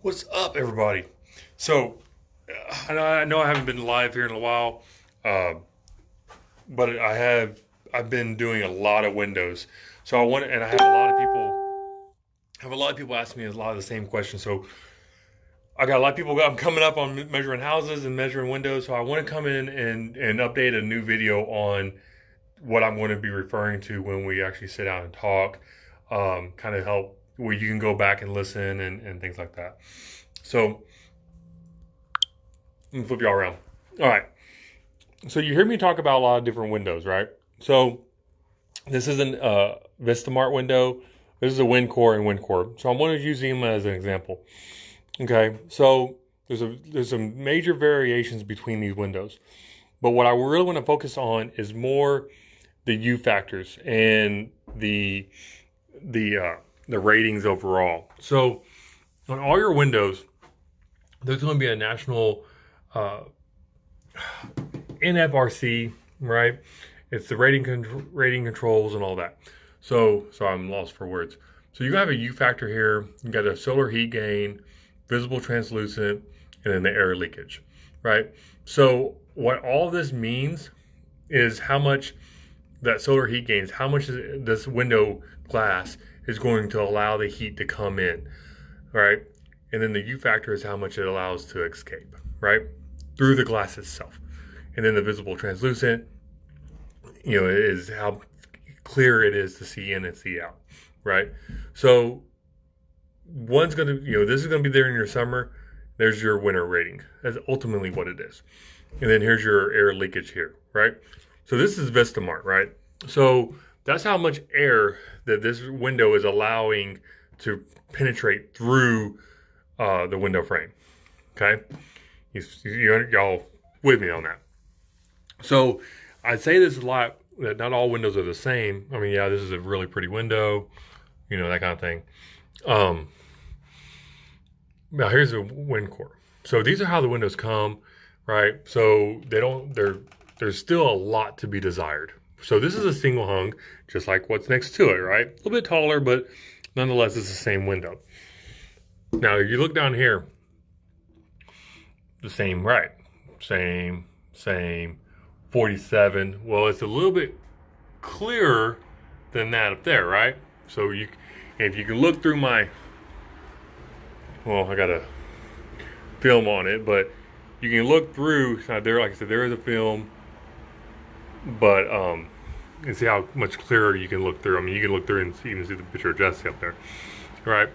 What's up, everybody? So, I know I haven't been live here in a while, uh, but I've been doing a lot of windows. So and I have a lot of people ask me a lot of the same questions. So I got a lot of people. I'm coming up on measuring houses and measuring windows. So I want to come in and update a new video on what I'm going to be referring to when we actually sit down and talk. Kind of help where you can go back and listen and things like that. So let me flip y'all around. All right. So you hear me talk about a lot of different windows, right? So this is an Vistamart window. This is a WinCore and WinCore. So I'm going to use them as an example. Okay. So there's some major variations between these windows, but what I really want to focus on is more the U factors and the ratings overall. So on all your windows, there's going to be a national NFRC, right? It's the rating controls and all that. So I'm lost for words. So you have a U factor here. You got a solar heat gain, visible translucent, and then the air leakage, right? So what all this means is how much that solar heat gains, how much this window glass is going to allow the heat to come in, right? And then the U factor is how much it allows to escape, right? Through the glass itself. And then the visible translucent, is how clear it is to see in and see out, right? So one's going to, this is going to be there in your summer. There's your winter rating. That's ultimately what it is. And then here's your air leakage here, right? So this is Vistamart, right? So that's how much air that this window is allowing to penetrate through the window frame. Okay, y'all with me on that? So I say this a lot, that not all windows are the same. I mean, yeah, this is a really pretty window, that kind of thing. Now here's a WinCore. So these are how the windows come, right? So there's still a lot to be desired. So this is a single hung, just like what's next to it, right? A little bit taller, but nonetheless, it's the same window. Now, if you look down here, the same, right? Same, 47. Well, it's a little bit clearer than that up there, right? So if you can look through I got a film on it, but you can look through, there, like I said, there is a film, but you see how much clearer you can look through. I mean, you can look through and even see the picture of Jesse up there, right?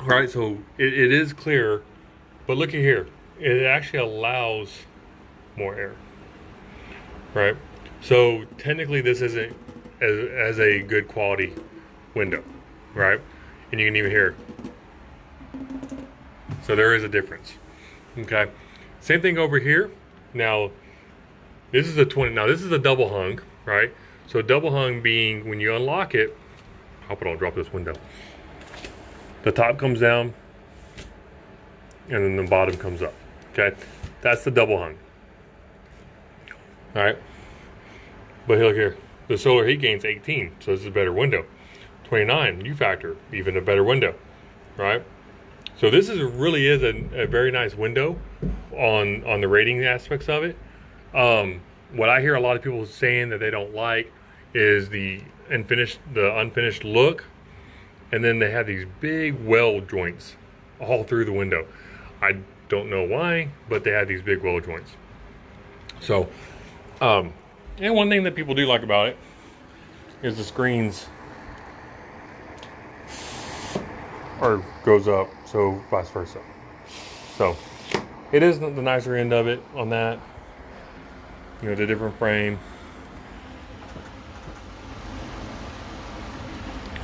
Right, so it is clear, but look at here. It actually allows more air, right? So technically this isn't as a good quality window, right? And you can even hear. So there is a difference, okay? Same thing over here. Now, this is a 20, now this is a double hung, right? So double hung being when you unlock it, I hope I don't drop this window. The top comes down, and then the bottom comes up, okay? That's the double hung, all right? But look here, the solar heat gain's 18, so this is a better window. 29, U factor, even a better window, right? So this really is a very nice window on the rating aspects of it. What I hear a lot of people saying that they don't like is the unfinished look. And then they have these big weld joints all through the window. I don't know why, but they have these big weld joints. So, and one thing that people do like about it is the screens goes up, so vice versa. So, it is the nicer end of it on that. The different frame.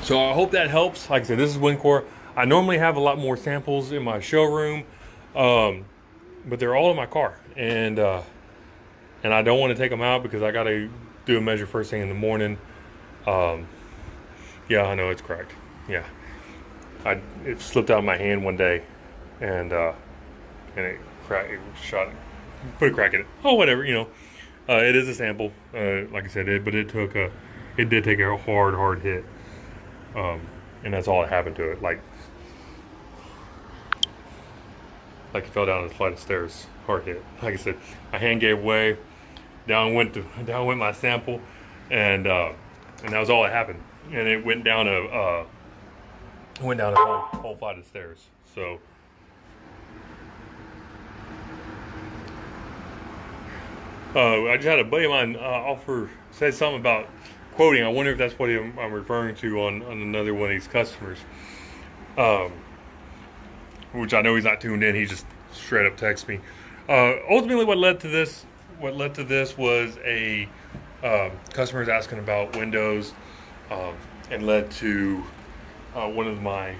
So I hope that helps. Like I said, this is WinCore. I normally have a lot more samples in my showroom, but they're all in my car, and I don't want to take them out because I got to do a measure first thing in the morning. Yeah, I know it's cracked. Yeah, it slipped out of my hand one day, and it cracked. It shot. Put a crack in it. Oh, whatever. It is a sample. Like I said, but it did take a hard hit. And that's all that happened to it. Like like he fell down a flight of stairs, hard hit. Like I said, my hand gave way, down went my sample, and that was all that happened. And it went down a whole flight of stairs. So. I just had a buddy of mine said something about quoting. I wonder if that's what I'm referring to on another one of these customers. Which I know he's not tuned in. He just straight up texts me. Ultimately, what led to this was a customers asking about Windows, and led to one of my.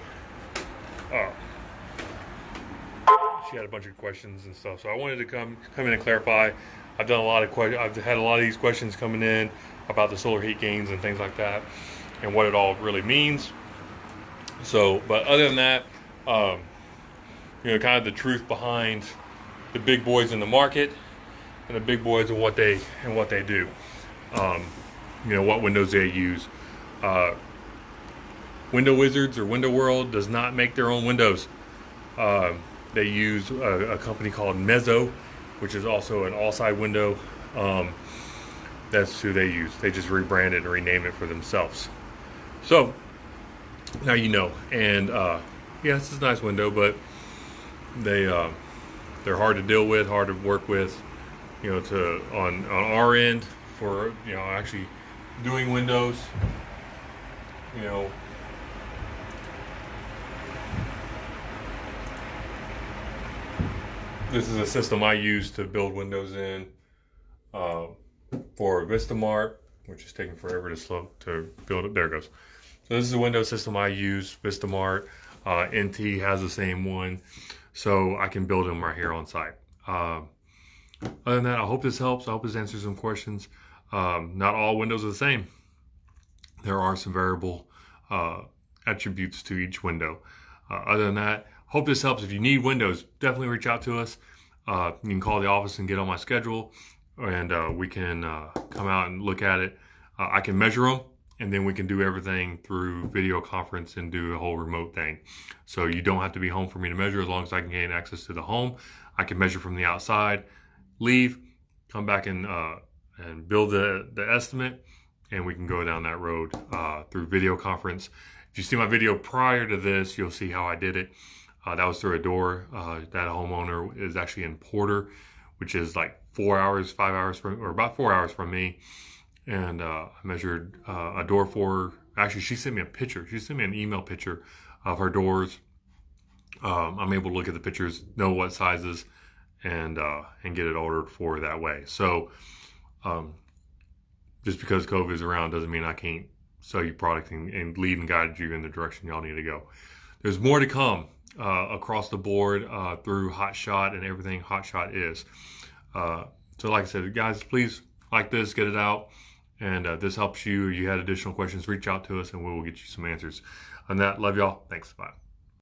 She had a bunch of questions and stuff, so I wanted to come in and clarify. I've had a lot of these questions coming in about the solar heat gains and things like that, and what it all really means. So, but other than that, kind of the truth behind the big boys in the market and the big boys and what they do. What windows they use. Window Wizards or Window World does not make their own windows. They use a company called Mezzo, which is also an all-side window. That's who they use. They just rebranded and renamed it for themselves. So now you know. And this is a nice window, but they're hard to deal with, hard to work with. On our end for actually doing windows. This is a system I use to build windows in for Vistamart, which is taking forever to build it. There it goes. So this is a window system I use, Vistamart. NT has the same one, so I can build them right here on site. Other than that, I hope this helps. I hope this answers some questions. Not all windows are the same. There are some variable attributes to each window. Other than that, hope this helps. If you need windows, definitely reach out to us. You can call the office and get on my schedule, and we can come out and look at it. I can measure them, and then we can do everything through video conference and do the whole remote thing. So you don't have to be home for me to measure. As long as I can gain access to the home, I can measure from the outside, leave, come back and build the estimate, and we can go down that road through video conference. If you see my video prior to this, you'll see how I did it. That was through a door. That homeowner is actually in Porter, which is like 5 hours from, or about 4 hours from me. And I measured a door for her. Actually, she sent me a picture. She sent me an email picture of her doors. I'm able to look at the pictures, know what sizes, and get it ordered for her that way. So just because COVID is around doesn't mean I can't sell you product and lead and guide you in the direction y'all need to go. There's more to come across the board through Hotshot and everything Hotshot is. So like I said, guys, please like this, get it out. And if this helps you, or you had additional questions, reach out to us and we will get you some answers. On that, love y'all. Thanks. Bye.